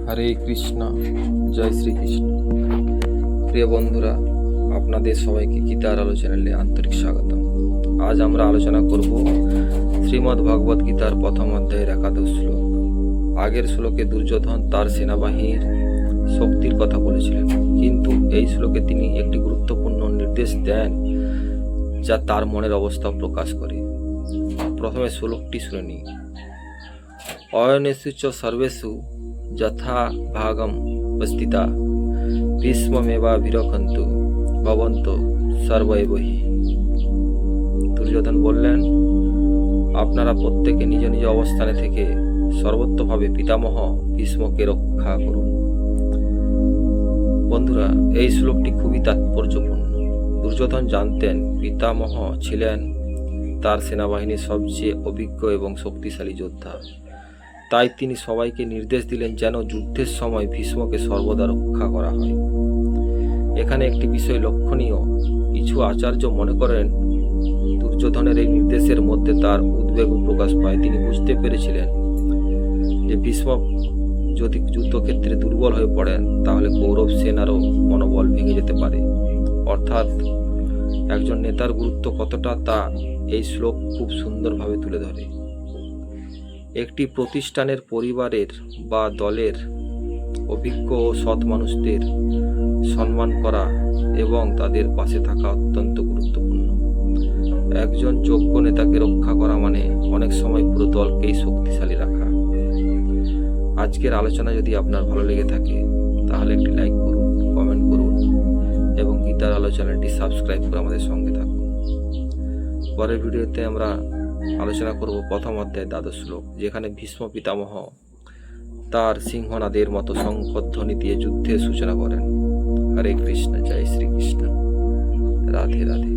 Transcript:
হরে কৃষ্ণ, জয় শ্রীকৃষ্ণ। প্রিয় বন্ধুরা, আপনাদের সবাইকে গীতার আলো চ্যানেলে আন্তরিক স্বাগত। আজ আমরা আলোচনা করব শ্রীমদ্ ভগবদ গীতার প্রথম অধ্যায়ের 11 শ্লোক। আগের শ্লোকে দুর্যোধন তার সেনাবাহিনীর শক্তির কথা বলেছিলেন, কিন্তু এই শ্লোকে তিনি একটি গুরুত্বপূর্ণ নির্দেশ দেন যা তার মনের অবস্থা প্রকাশ করে। প্রথমে শ্লোকটি শুনে নিই। অয়নেষু চ সর্বেষু যথা ভাগম উপস্থিতা ভীষ্মেবাভিরক্ষন্তু ভবন্তু সর্বৈবহি। দুর্যোধন বললেন, আপনারা প্রত্যেকে নিজ নিজ অবস্থানে থেকে সর্বত্রভাবে পিতামহ ভীষ্মকে রক্ষা করুন। বন্ধুরা, এই শ্লোকটি খুবই তাৎপর্যপূর্ণ। দুর্যোধন জানতেন পিতামহ ছিলেন তার সেনাবাহিনীর সবচেয়ে অভিজ্ঞ এবং শক্তিশালী যোদ্ধা। তাই তিনি সবাইকে নির্দেশ দিলেন যেন যুদ্ধের সময় ভীষ্মকে সর্বদা রক্ষা করা হয়। এখানে একটি বিষয় লক্ষণীয়। কিছু আচার্য মনে করেন দুর্যোধনের এই নির্দেশের মধ্যে তার উদ্বেগ প্রকাশ পায়। তিনি বুঝতে পেরেছিলেন যে ভীষ্ম যদি যুদ্ধক্ষেত্রে দুর্বল হয়ে পড়েন তাহলে কৌরব সেনারও মনোবল ভেঙে যেতে পারে। অর্থাৎ একজন নেতার গুরুত্ব কতটা তা এই শ্লোক খুব সুন্দরভাবে তুলে ধরে। একটি প্রতিষ্ঠানের পরিবারের বা দলের অভিজ্ঞ ও সৎ মানুষদের সম্মান করা এবং তাদের পাশে থাকা অত্যন্ত গুরুত্বপূর্ণ। একজন যোগ্য নেতাকে রক্ষা করা মানে অনেক সময় পুরো দলকেই শক্তিশালী রাখা। আজকের আলোচনা যদি আপনার ভালো লেগে থাকে তাহলে একটি লাইক করুন, কমেন্ট করুন এবং গীতার আলো চ্যানেলটি সাবস্ক্রাইব করে আমাদের সঙ্গে থাকুন। পরের ভিডিওতে আমরা আলোচনা করব প্রথম অধ্যায় 12 শ্লোক, যেখানে ভীষ্ম পিতামহ তার সিংহনাদের মতো শঙ্খধ্বনি দিয়ে যুদ্ধের সূচনা করেন। হরে কৃষ্ণ, জয় শ্রীকৃষ্ণ, রাধে রাধে।